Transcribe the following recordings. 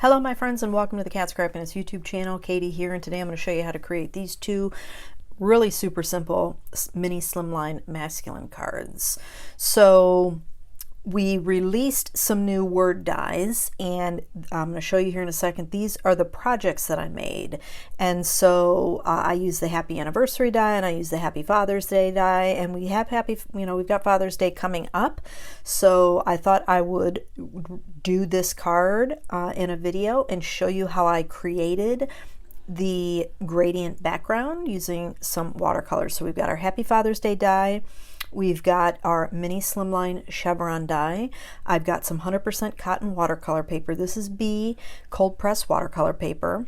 Hello my friends and welcome to the Cat Scrappiness YouTube channel. Katie here, and today I'm going to show you how to create these two really super simple mini slimline masculine cards. So we released some new word dies, and I'm going to show you here in a second. These are the projects that I made, and so I use the happy anniversary die, and I use the happy Father's Day die, and we have we've got Father's Day coming up, so I thought I would do this card in a video and show you how I created the gradient background using some watercolors. So we've got our happy Father's Day die. We've got our mini slimline chevron die. I've got some 100% cotton watercolor paper. This is B cold press watercolor paper.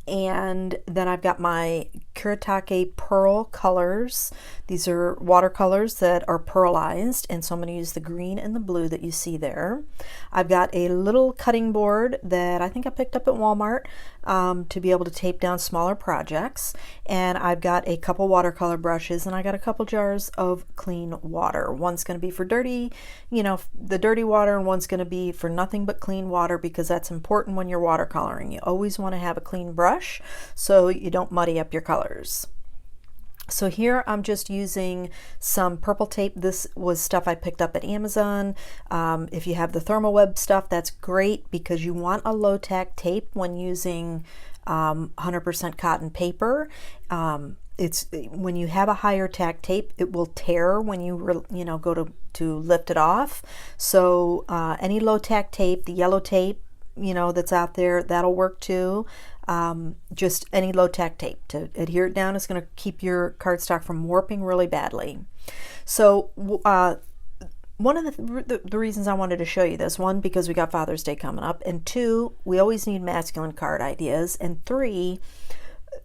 And then I've got my Cardstock pearl colors. These are watercolors that are pearlized, and so I'm going to use the green and the blue that you see there. I've got a little cutting board that I think I picked up at Walmart to be able to tape down smaller projects, and I've got a couple watercolor brushes, and I got a couple jars of clean water. One's going to be for dirty, the dirty water, and one's going to be for nothing but clean water, because that's important when you're watercoloring. You always want to have a clean brush so you don't muddy up your colors. So here I'm just using some purple tape. This was stuff I picked up at Amazon. If you have the thermal web stuff, that's great, because you want a low tack tape when using 100% cotton paper. It's when you have a higher tack tape, it will tear when you go to lift it off. So any low tack tape, the yellow tape, that's out there, that'll work too. Just any low tack tape to adhere it down is going to keep your cardstock from warping really badly. So one of the reasons I wanted to show you this, one, because we got Father's Day coming up, and two, we always need masculine card ideas, and three,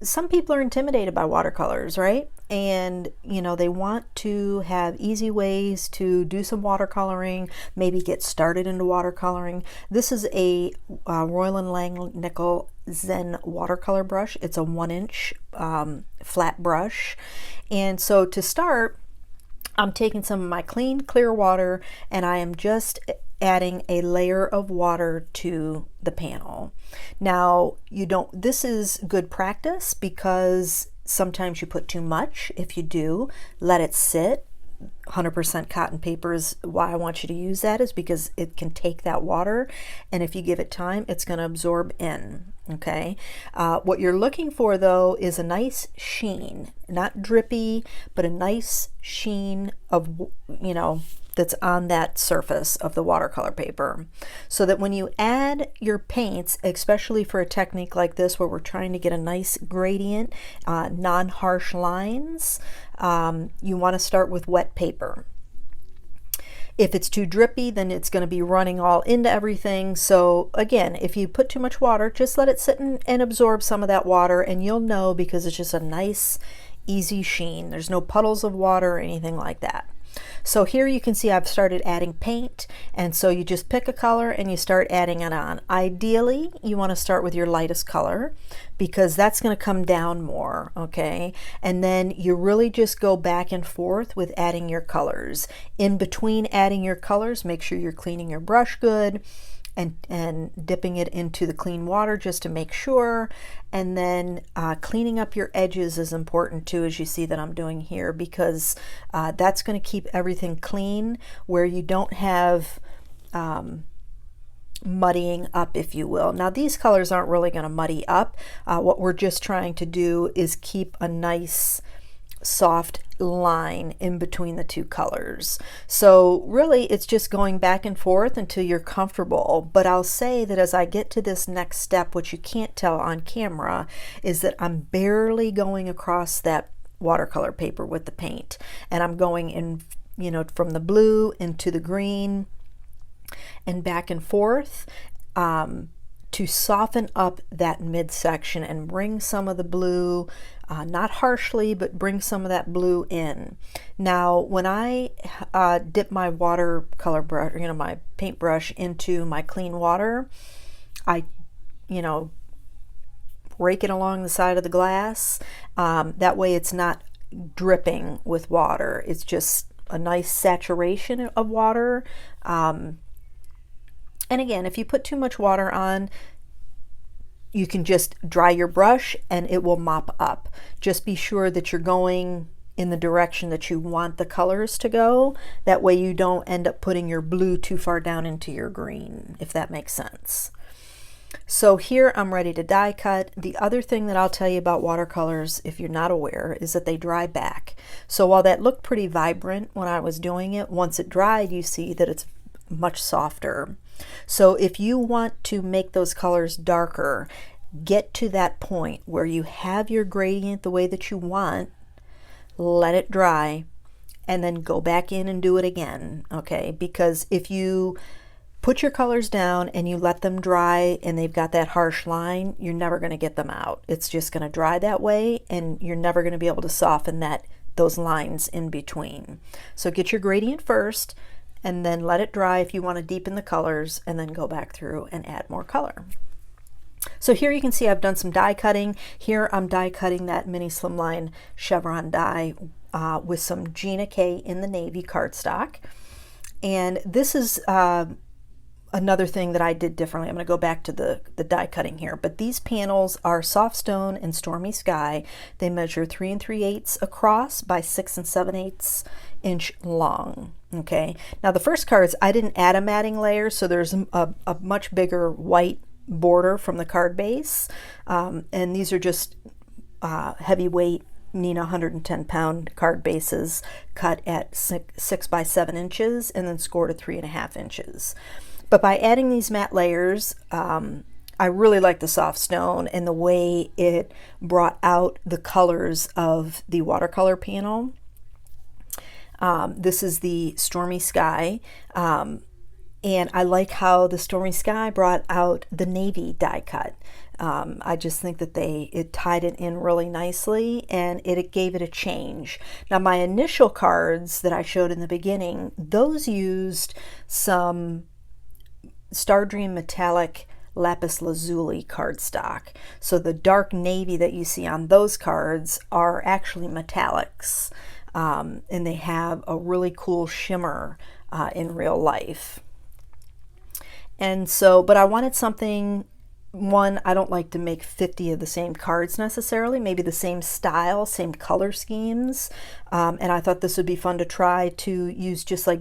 some people are intimidated by watercolors, right? And they want to have easy ways to do some watercoloring, maybe get started into watercoloring. This is a Royal & Langnickel Zen watercolor brush. It's a 1-inch flat brush, and so to start, I'm taking some of my clean clear water, and I am just adding a layer of water to the panel. Now, this is good practice, because sometimes you put too much. If you do, let it sit. 100% cotton paper is why I want you to use that, is because it can take that water, and if you give it time, it's going to absorb in. Okay, what you're looking for though is a nice sheen, not drippy, but a nice sheen of that's on that surface of the watercolor paper, so that when you add your paints, especially for a technique like this where we're trying to get a nice gradient, non-harsh lines, you want to start with wet paper. If it's too drippy, then it's going to be running all into everything. So again, if you put too much water, just let it sit and absorb some of that water, and you'll know, because it's just a nice easy sheen. There's no puddles of water or anything like that. So here you can see I've started adding paint, and so you just pick a color and you start adding it on. Ideally, you want to start with your lightest color, because that's going to come down more, okay? And then you really just go back and forth with adding your colors. In between adding your colors, make sure you're cleaning your brush good and dipping it into the clean water just to make sure, and then cleaning up your edges is important too, as you see that I'm doing here, because that's going to keep everything clean, where you don't have muddying up, if you will. Now these colors aren't really going to muddy up. What we're just trying to do is keep a nice soft line in between the two colors. So really it's just going back and forth until you're comfortable. But I'll say that as I get to this next step, which you can't tell on camera, is that I'm barely going across that watercolor paper with the paint, and I'm going in, from the blue into the green and back and forth, to soften up that midsection and bring some of the blue, not harshly, but bring some of that blue in. Now, when I dip my watercolor brush, my paintbrush into my clean water, I, rake it along the side of the glass. That way it's not dripping with water. It's just a nice saturation of water. And again, if you put too much water on, you can just dry your brush and it will mop up. Just be sure that you're going in the direction that you want the colors to go. That way you don't end up putting your blue too far down into your green, if that makes sense. So here I'm ready to die cut. The other thing that I'll tell you about watercolors, if you're not aware, is that they dry back. So while that looked pretty vibrant when I was doing it, once it dried, you see that it's much softer. So if you want to make those colors darker, get to that point where you have your gradient the way that you want, let it dry, and then go back in and do it again, okay? Because if you put your colors down and you let them dry and they've got that harsh line, you're never going to get them out. It's just going to dry that way, and you're never going to be able to soften those lines in between. So get your gradient first, and then let it dry if you want to deepen the colors, and then go back through and add more color. So here you can see I've done some die cutting. Here I'm die cutting that mini slimline chevron die with some Gina K in the navy cardstock. And this is another thing that I did differently. I'm going to go back to the die cutting here, but these panels are Soft Stone and Stormy Sky. They measure 3 3/8 across by 6 7/8 inch long. Okay, now the first cards I didn't add a matting layer, so there's a much bigger white border from the card base, and these are just heavyweight Nina 110-pound card bases cut at 6 by 7 inches and then scored at 3.5 inches. But by adding these matte layers, I really like the Soft Stone and the way it brought out the colors of the watercolor panel. This is the Stormy Sky, and I like how the Stormy Sky brought out the navy die cut. I just think that it tied it in really nicely, and it gave it a change. Now my initial cards that I showed in the beginning, those used some Star Dream metallic lapis lazuli cardstock. So the dark navy that you see on those cards are actually metallics, and they have a really cool shimmer in real life. And so, but I wanted something, one, I don't like to make 50 of the same cards necessarily, maybe the same style, same color schemes, and I thought this would be fun to try to use just like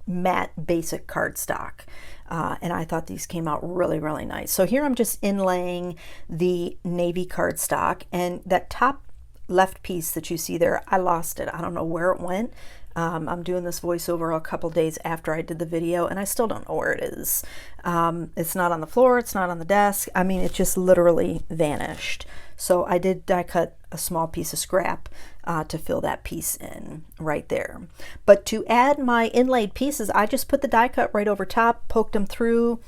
matte basic cardstock. And I thought these came out really, really nice. So here I'm just inlaying the navy cardstock, and that top left piece that you see there, I lost it. I don't know where it went. I'm doing this voiceover a couple days after I did the video, and I still don't know where it is. It's not on the floor, it's not on the desk. I mean, it just literally vanished. So I did die cut a small piece of scrap to fill that piece in right there. But to add my inlaid pieces, I just put the die cut right over top, poked them through.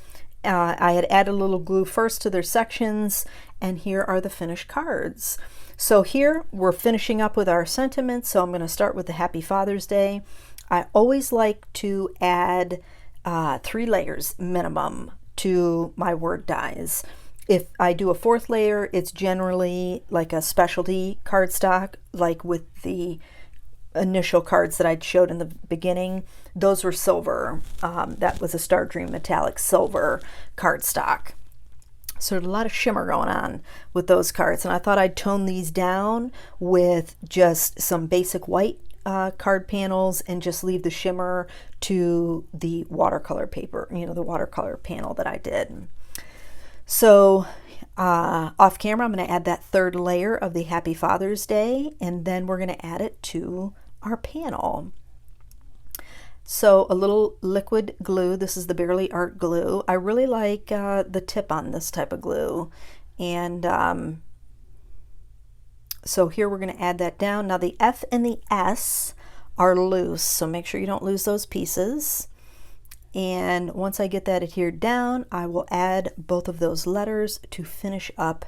I had added a little glue first to their sections, and here are the finished cards. So here we're finishing up with our sentiments. So I'm going to start with the Happy Father's Day. I always like to add 3 layers minimum to my word dies. If I do a 4th layer, it's generally like a specialty cardstock, like with the initial cards that I showed in the beginning. Those were silver. That was a Star Dream metallic silver cardstock. So there's a lot of shimmer going on with those cards, and I thought I'd tone these down with just some basic white card panels and just leave the shimmer to the watercolor paper, you know, the watercolor panel that I did. So off camera, I'm going to add that 3rd layer of the Happy Father's Day, and then we're going to add it to our panel. So a little liquid glue. This is the Barely Art glue. I really like the tip on this type of glue. And so here we're going to add that down. Now the F and the S are loose, so make sure you don't lose those pieces. And once I get that adhered down, I will add both of those letters to finish up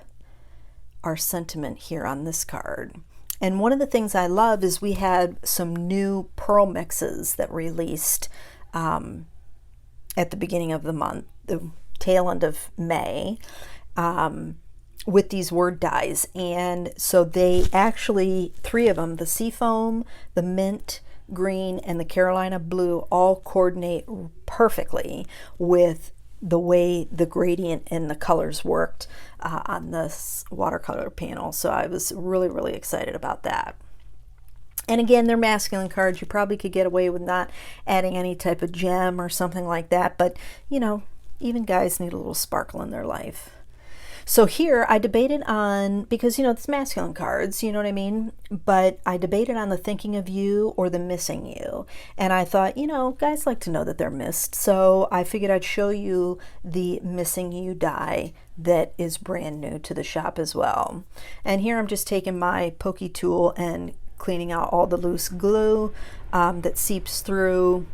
our sentiment here on this card. And one of the things I love is we had some new pearl mixes that released at the beginning of the month, the tail end of May, with these word dies. And so they actually, 3 of them, the Seafoam, the Mint Green, and the Carolina Blue, all coordinate perfectly with the way the gradient and the colors worked on this watercolor panel. So I was really, really excited about that. And again, they're masculine cards. You probably could get away with not adding any type of gem or something like that. But, you know, even guys need a little sparkle in their life. So here I debated on, because, you know, it's masculine cards, you know what I mean? But I debated on the thinking of you or the missing you. And I thought, you know, guys like to know that they're missed. So I figured I'd show you the missing you die that is brand new to the shop as well. And here I'm just taking my pokey tool and cleaning out all the loose glue that seeps through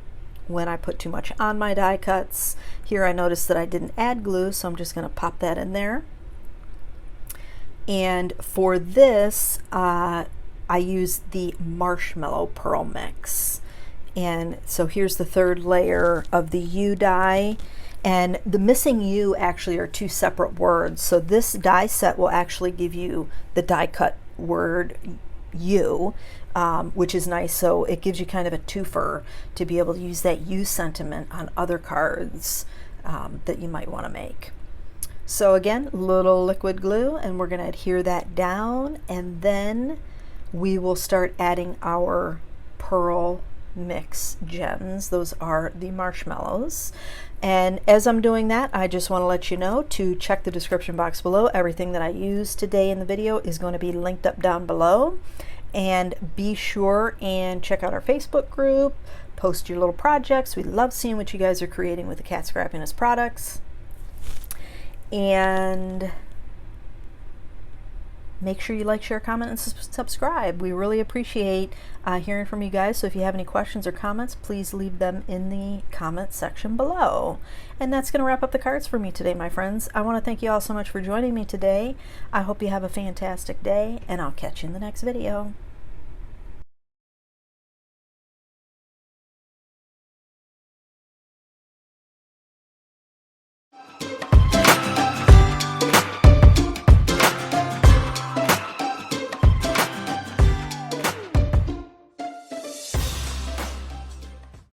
when I put too much on my die cuts. Here I noticed that I didn't add glue, so I'm just going to pop that in there. And for this, I used the marshmallow pearl mix. And so here's the third layer of the U die. And the missing U actually are two separate words. So this die set will actually give you the die cut word U, which is nice. So it gives you kind of a twofer to be able to use that U sentiment on other cards that you might want to make. So again, little liquid glue, and we're going to adhere that down, and then we will start adding our pearl mix gems. Those are the marshmallows. And as I'm doing that, I just want to let you know to check the description box below. Everything that I used today in the video is going to be linked up down below. And be sure and check out our Facebook group, post your little projects. We love seeing what you guys are creating with the Cat Scrappiness products. And make sure you like, share, comment, and subscribe. We really appreciate hearing from you guys. So if you have any questions or comments, please leave them in the comment section below. And that's going to wrap up the cards for me today, my friends. I want to thank you all so much for joining me today. I hope you have a fantastic day, and I'll catch you in the next video.